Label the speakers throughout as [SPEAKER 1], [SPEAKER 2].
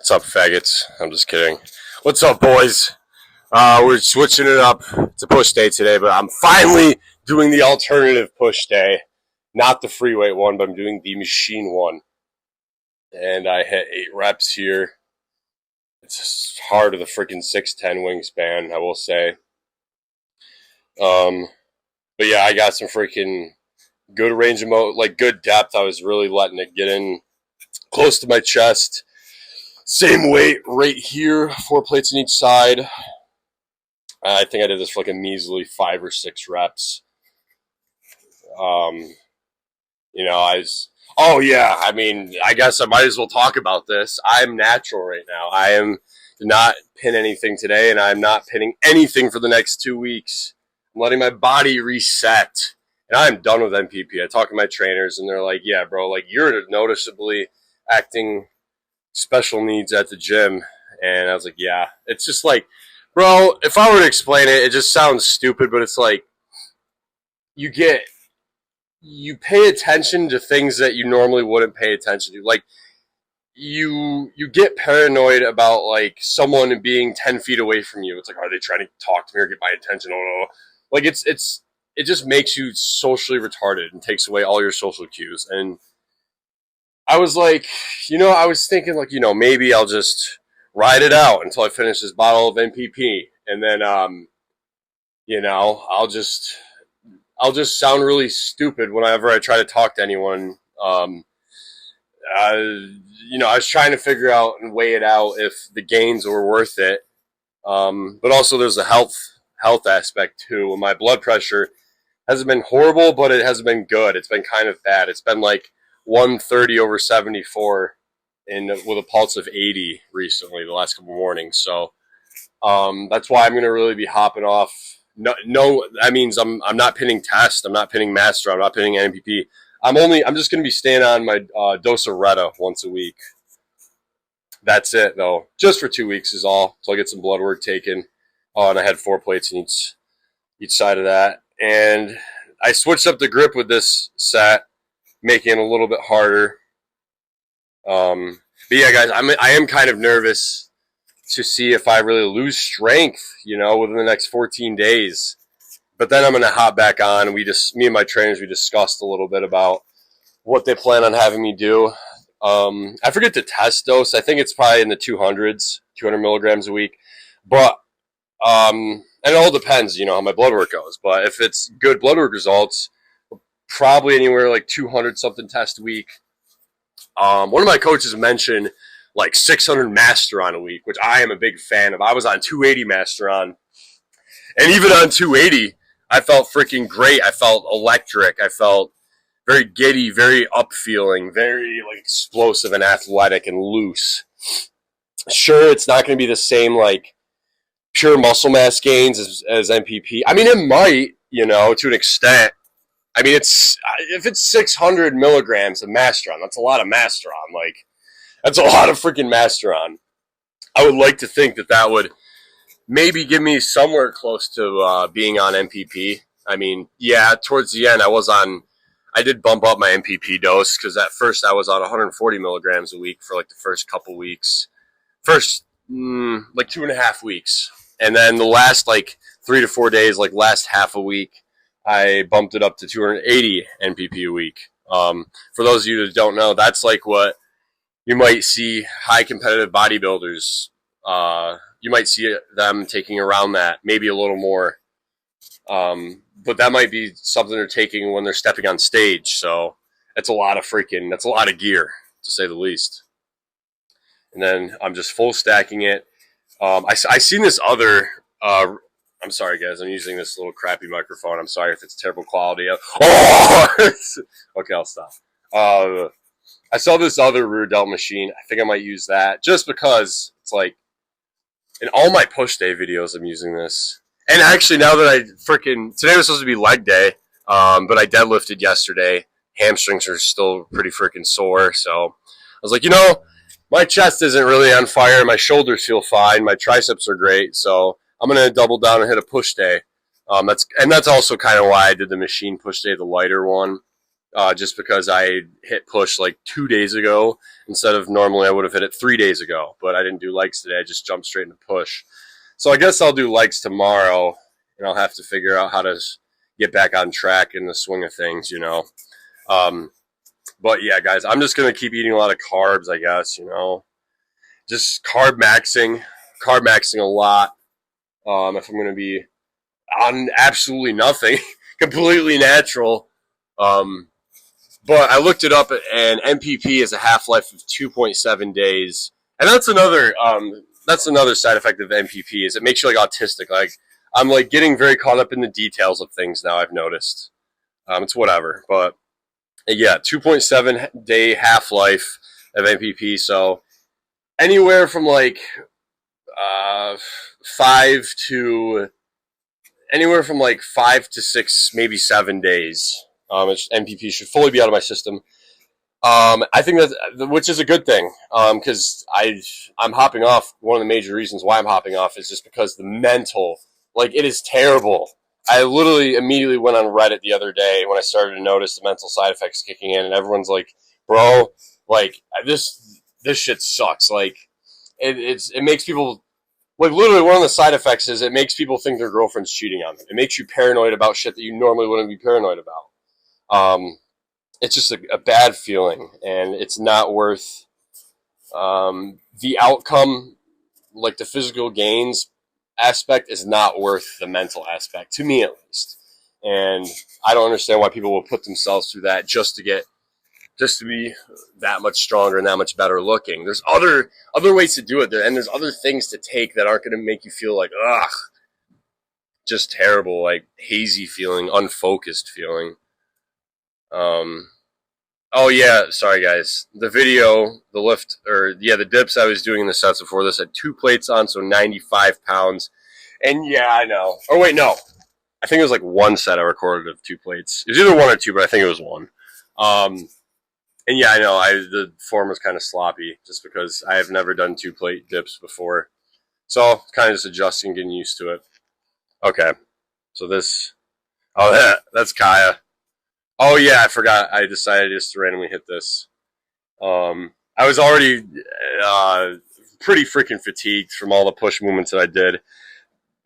[SPEAKER 1] What's up, faggots? I'm just kidding. What's up, boys? We're switching it up. It's a push day today, but I'm finally doing the alternative push day. Not the free weight one, but I'm doing the machine one. And I hit 8 reps here. It's hard with a freaking 6'10 wingspan, I will say. But yeah, I got some freaking good range of good depth. I was really letting it get in close to my chest. Same weight right here, 4 plates on each side. I think I did this for like a measly 5 or 6 reps. I guess I might as well talk about this. I'm natural right now. I am not pin anything today, and I'm not pinning anything for the next 2 weeks. I'm letting my body reset, and I'm done with NPP. I talk to my trainers, and they're like, yeah, bro, like you're noticeably acting special needs at the gym. And I was like, yeah. It's just like, bro, if I were to explain it, it just sounds stupid, but it's like you pay attention to things that you normally wouldn't pay attention to. Like you get paranoid about like someone being 10 feet away from you. It's like, are they trying to talk to me or get my attention? Oh no. Like it just makes you socially retarded and takes away all your social cues. And I was like, I was thinking like, maybe I'll just ride it out until I finish this bottle of NPP. And then, I'll just sound really stupid whenever I try to talk to anyone. I was trying to figure out and weigh it out if the gains were worth it. But also there's a health aspect too. My blood pressure hasn't been horrible, but it hasn't been good. It's been kind of bad. It's been like 130/74 with a pulse of 80 recently, the last couple mornings. So that's why I'm going to really be hopping off. No, that means I'm not pinning test. I'm not pinning master. I'm not pinning NPP. I'm just going to be staying on my dose of Retta once a week. That's it, though. Just for 2 weeks is all. So I'll get some blood work taken. Oh, and I had 4 plates in each side of that. And I switched up the grip with this set, making it a little bit harder. But yeah, guys, I am kind of nervous to see if I really lose strength, within the next 14 days. But then I'm going to hop back on. Me and my trainers, we discussed a little bit about what they plan on having me do. I forget the test dose. I think it's probably in the 200s, 200 milligrams a week. But, and it all depends, how my blood work goes. But if it's good blood work results, probably anywhere like 200 something tests a week. One of my coaches mentioned like 600 Masteron a week, which I am a big fan of. I was on 280 Masteron, and even on 280, I felt freaking great. I felt electric. I felt very giddy, very up-feeling, very like explosive and athletic and loose. Sure, it's not going to be the same like pure muscle mass gains as NPP. I mean, it might, to an extent. I mean, if it's 600 milligrams of Masteron, that's a lot of Masteron. Like, that's a lot of freaking Masteron. I would like to think that would maybe give me somewhere close to being on NPP. I mean, yeah, towards the end, I did bump up my NPP dose because at first I was on 140 milligrams a week for like the first couple weeks. First, like 2.5 weeks. And then the last like 3 to 4 days, like last half a week, I bumped it up to 280 NPP a week. For those of you that don't know, that's like what you might see high competitive bodybuilders. You might see them taking around that, maybe a little more. But that might be something they're taking when they're stepping on stage. So that's a lot of gear, to say the least. And then I'm just full stacking it. I seen this other. I'm sorry, guys. I'm using this little crappy microphone. I'm sorry if it's terrible quality. Okay, I'll stop. I saw this other rear delt machine. I think I might use that just because it's like in all my push day videos, I'm using this. And actually, now that today was supposed to be leg day, but I deadlifted yesterday. Hamstrings are still pretty freaking sore. So I was like, my chest isn't really on fire. My shoulders feel fine. My triceps are great. So I'm going to double down and hit a push day. That's also kind of why I did the machine push day, the lighter one. just because I hit push like 2 days ago instead of normally I would have hit it 3 days ago. But I didn't do legs today. I just jumped straight into push. So I guess I'll do legs tomorrow, and I'll have to figure out how to get back on track in the swing of things, you know. But yeah, guys, I'm just going to keep eating a lot of carbs, I guess, you know. Just carb maxing a lot. If I'm going to be on absolutely nothing, completely natural. But I looked it up, and MPP is a half-life of 2.7 days. And that's another side effect of MPP is it makes you like autistic. Like I'm like getting very caught up in the details of things now, I've noticed. It's whatever. But yeah, 2.7 day half-life of MPP. So anywhere from like 5 to 6, maybe 7 days. MPP should fully be out of my system. I think that, which is a good thing, because I'm hopping off. One of the major reasons why I'm hopping off is just because the mental, like, it is terrible. I literally immediately went on Reddit the other day when I started to notice the mental side effects kicking in, and everyone's like, "Bro, like this shit sucks." Like, it makes people, like, literally one of the side effects is it makes people think their girlfriend's cheating on them. It makes you paranoid about shit that you normally wouldn't be paranoid about. It's just a bad feeling, and it's not worth the outcome, like the physical gains aspect is not worth the mental aspect, to me at least. And I don't understand why people will put themselves through that just to be that much stronger and that much better looking. There's other ways to do it, and there's other things to take that aren't going to make you feel like, ugh, just terrible, like hazy feeling, unfocused feeling. Oh yeah, sorry guys. The dips I was doing in the sets before this had 2 plates on, so 95 pounds. And yeah, I know. Oh wait, no. I think it was like 1 set I recorded of 2 plates. It was either 1 or 2, but I think it was 1. And yeah, I know, the form was kind of sloppy just because I have never done 2 plate dips before. So kind of just adjusting, getting used to it. Okay. So that's Kaya. Oh yeah, I forgot. I decided just to randomly hit this. I was already pretty freaking fatigued from all the push movements that I did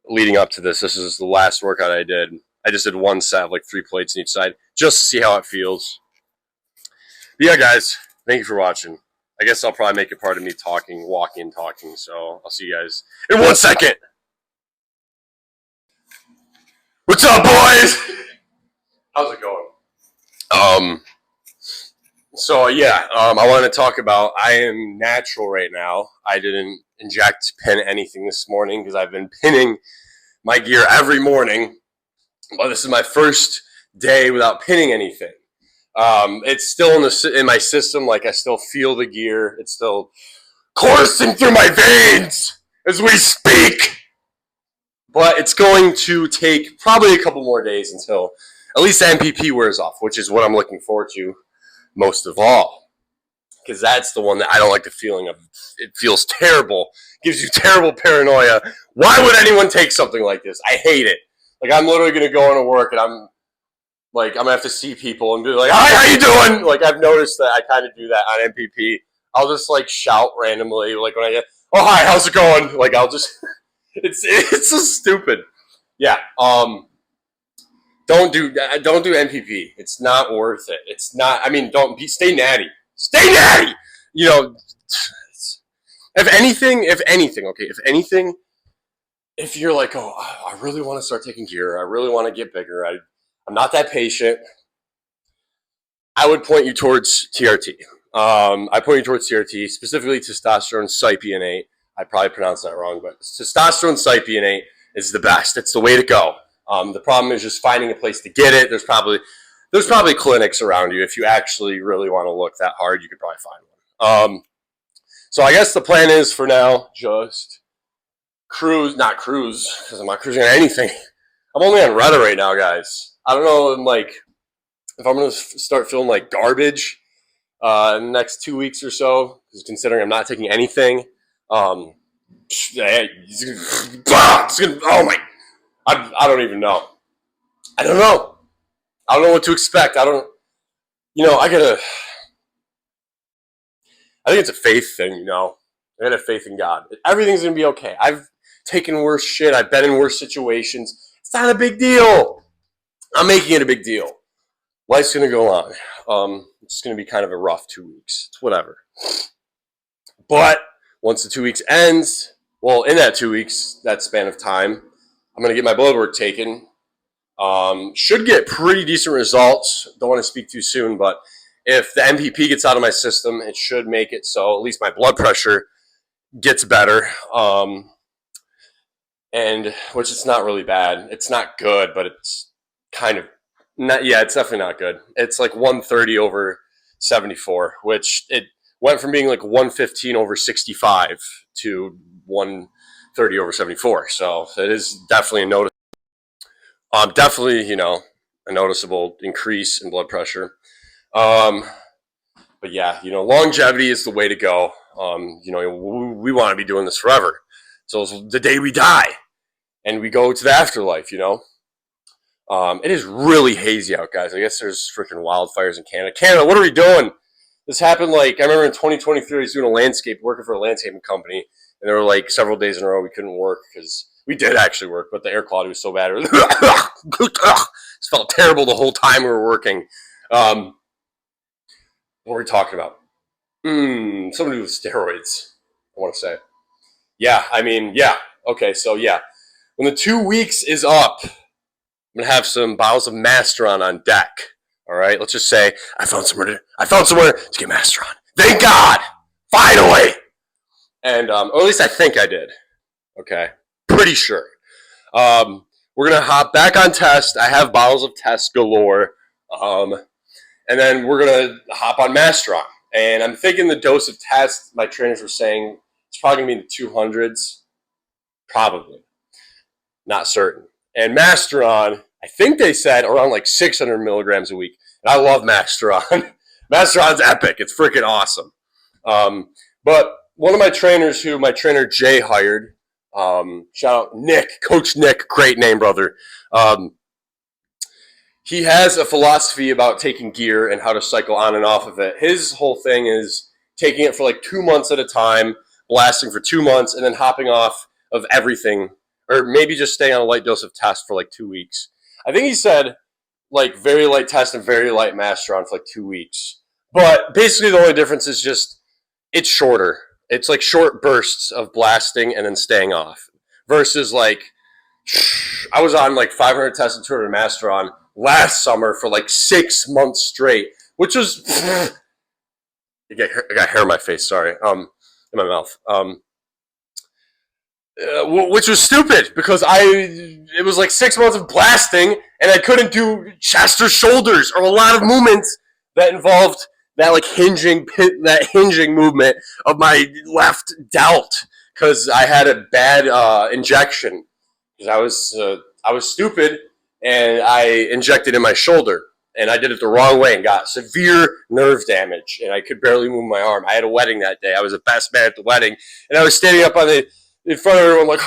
[SPEAKER 1] leading up to this. This is the last workout I did. I just did 1 set of like 3 plates on each side just to see how it feels. But yeah, guys, thank you for watching. I guess I'll probably make it part of me walking and talking. So I'll see you guys in 1 second. What's up, boys? How's it going? So yeah, I want to talk about, I am natural right now. I didn't pin anything this morning because I've been pinning my gear every morning, but this is my first day without pinning anything. It's still in my system. Like, I still feel the gear. It's still coursing through my veins as we speak, but it's going to take probably a couple more days until at least MPP wears off, which is what I'm looking forward to most of all, because that's the one that I don't like the feeling of. It feels terrible, gives you terrible paranoia. Why would anyone take something like this? I hate it. Like, I'm literally going to go into work and I'm going to have to see people and be like, "Hi, how you doing?" Like, I've noticed that I kind of do that on MPP. I'll just like shout randomly, like when I get, "Oh, hi, how's it going?" Like, I'll just, it's so stupid. Yeah. Don't do MPP. It's not worth it. It's not. I mean, stay natty. Stay natty. You know, if anything, if you're like, "Oh, I really want to start taking gear. I really want to get bigger. I'm not that patient." I would point you towards TRT. I point you towards TRT, specifically testosterone cypionate. I probably pronounced that wrong, but testosterone cypionate is the best. It's the way to go. The problem is just finding a place to get it. There's probably clinics around you. If you actually really want to look that hard, you could probably find one. So I guess the plan is for now, just not cruise, because I'm not cruising on anything. I'm only on Reddit right now, guys. I don't know, if I'm going to start feeling like garbage in the next 2 weeks or so, considering I'm not taking anything. Oh my. I don't even know. I don't know what to expect. I think it's a faith thing, I gotta have faith in God. Everything's gonna be okay. I've taken worse shit. I've been in worse situations. It's not a big deal. I'm making it a big deal. Life's gonna go on. It's gonna be kind of a rough 2 weeks. It's whatever. But once the 2 weeks ends, well, in that 2 weeks, that span of time, I'm gonna get my blood work taken. Should get pretty decent results. Don't want to speak too soon, but if the MPP gets out of my system, it should make it so at least my blood pressure gets better. And which it's not really bad. It's not good, but it's kind of not. Yeah, it's definitely not good. It's like 130 over 74, which it went from being like 115 over 65 to 130 over 74. So it is definitely definitely a noticeable increase in blood pressure. But yeah, longevity is the way to go. We want to be doing this forever. So it's the day we die and we go to the afterlife, It is really hazy out, guys. I guess there's freaking wildfires in Canada. Canada, what are we doing? This happened I remember in 2023, I was doing working for a landscaping company, and there were several days in a row we couldn't work because we did actually work, but the air quality was so bad. It felt terrible the whole time we were working. What were we talking about? Something to do with steroids, I want to say. Yeah, Okay, so yeah. When the 2 weeks is up, I'm going to have some bottles of Masteron on deck. All right, let's just say I found somewhere to get Masteron. Thank God! Finally! And, or at least I think I did. Okay, pretty sure. We're going to hop back on test. I have bottles of test galore. And then we're going to hop on Masteron. And I'm thinking the dose of test, my trainers were saying, it's probably going to be in the 200s. Probably. Not certain. And Masteron, I think they said around 600 milligrams a week. And I love Masteron. Masteron's epic. It's freaking awesome. But one of my trainers who my trainer Jay hired, shout out Nick, Coach Nick, great name, brother. He has a philosophy about taking gear and how to cycle on and off of it. His whole thing is taking it for 2 months at a time, blasting for 2 months, and then hopping off of everything, or maybe just staying on a light dose of test for 2 weeks. I think he said very light test and very light Masteron for 2 weeks. But basically the only difference is just it's shorter. It's short bursts of blasting and then staying off. Versus I was on 500 tests and 200 Masteron last summer for 6 months straight, which was I got hair in my face, sorry. In my mouth. Which was stupid because it was 6 months of blasting and I couldn't do chest or shoulders or a lot of movements that involved that hinging movement of my left delt because I had a bad injection because I was stupid and I injected in my shoulder and I did it the wrong way and got severe nerve damage and I could barely move my arm. I had a wedding that day. I was the best man at the wedding and I was standing up in front of everyone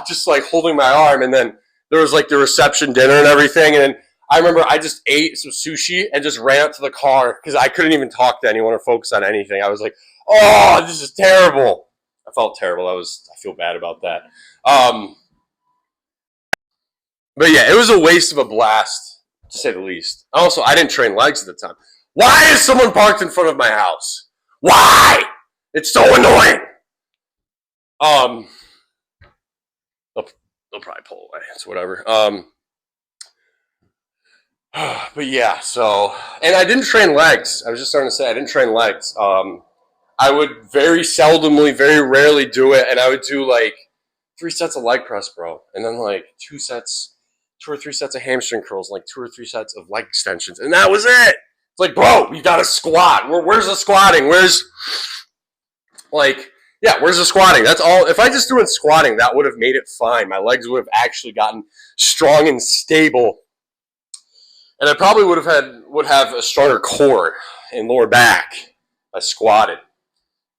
[SPEAKER 1] just holding my arm, and then there was the reception dinner and everything, and then I remember I just ate some sushi and just ran up to the car because I couldn't even talk to anyone or focus on anything. I was this is terrible. I felt terrible. I feel bad about that. But yeah, it was a waste of a blast, to say the least. Also, I didn't train legs at the time. Why is someone parked in front of my house? Why? It's so annoying. They'll probably pull away. It's whatever. But yeah, so, and I didn't train legs. I was just starting to say I didn't train legs. I would very seldomly, very rarely do it, and I would do 3 sets of leg press, bro, and then 2 or 3 sets of hamstring curls, 2 or 3 sets of leg extensions, and that was it. It's bro, you gotta squat. Where's the squatting? Where's the squatting? That's all. If I just threw in squatting, that would have made it fine. My legs would have actually gotten strong and stable. And I probably would have a stronger core and lower back if I squatted.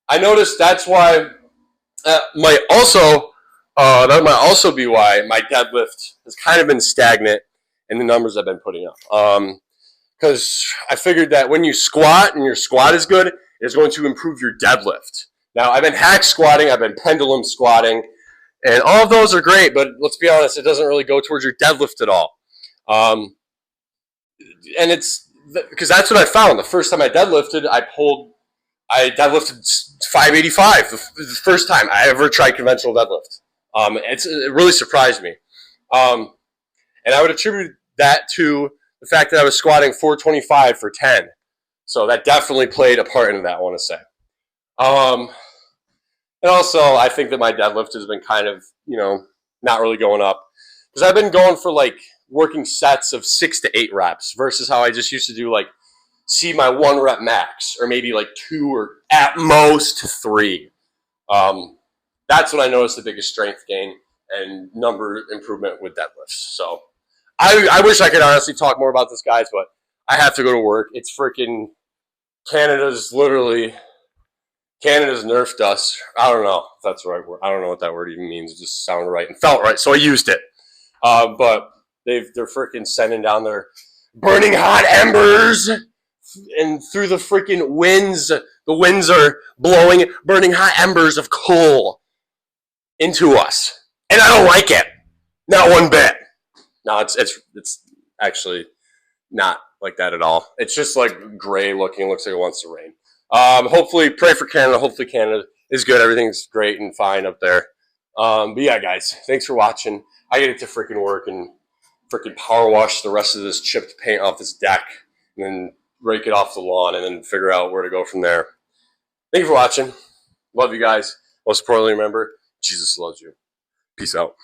[SPEAKER 1] I noticed that's why that might also be why my deadlift has kind of been stagnant in the numbers I've been putting up. because I figured that when you squat and your squat is good, it's going to improve your deadlift. Now, I've been hack squatting, I've been pendulum squatting, and all of those are great, but let's be honest, it doesn't really go towards your deadlift at all. Um, and it's because that's what I found. The first time I deadlifted, I deadlifted 585 the first time I ever tried conventional deadlift. It really surprised me. And I would attribute that to the fact that I was squatting 425 for 10. So that definitely played a part in that, I want to say. And also, I think that my deadlift has been kind of, not really going up. Because I've been going for like working sets of 6 to 8 reps versus how I just used to do like see my 1 rep max or maybe like 2 or at most 3. That's when I noticed the biggest strength gain and number improvement with deadlifts. So I wish I could honestly talk more about this, guys, but I have to go to work. It's freaking Canada's nerfed us. I don't know if that's the right word. I don't know what that word even means. It just sounded right and felt right, so I used it. But they're freaking sending down their burning hot embers and through the freaking winds. The winds are blowing burning hot embers of coal into us. And I don't like it. Not one bit. No, it's actually not like that at all. It's just like gray looking. Looks like it wants to rain. Hopefully, pray for Canada. Hopefully, Canada is good. Everything's great and fine up there. But yeah, guys, thanks for watching. I get to freaking work and freaking power wash the rest of this chipped paint off this deck and then rake it off the lawn and then figure out where to go from there. Thank you for watching. Love you guys. Most importantly, remember, Jesus loves you. Peace out.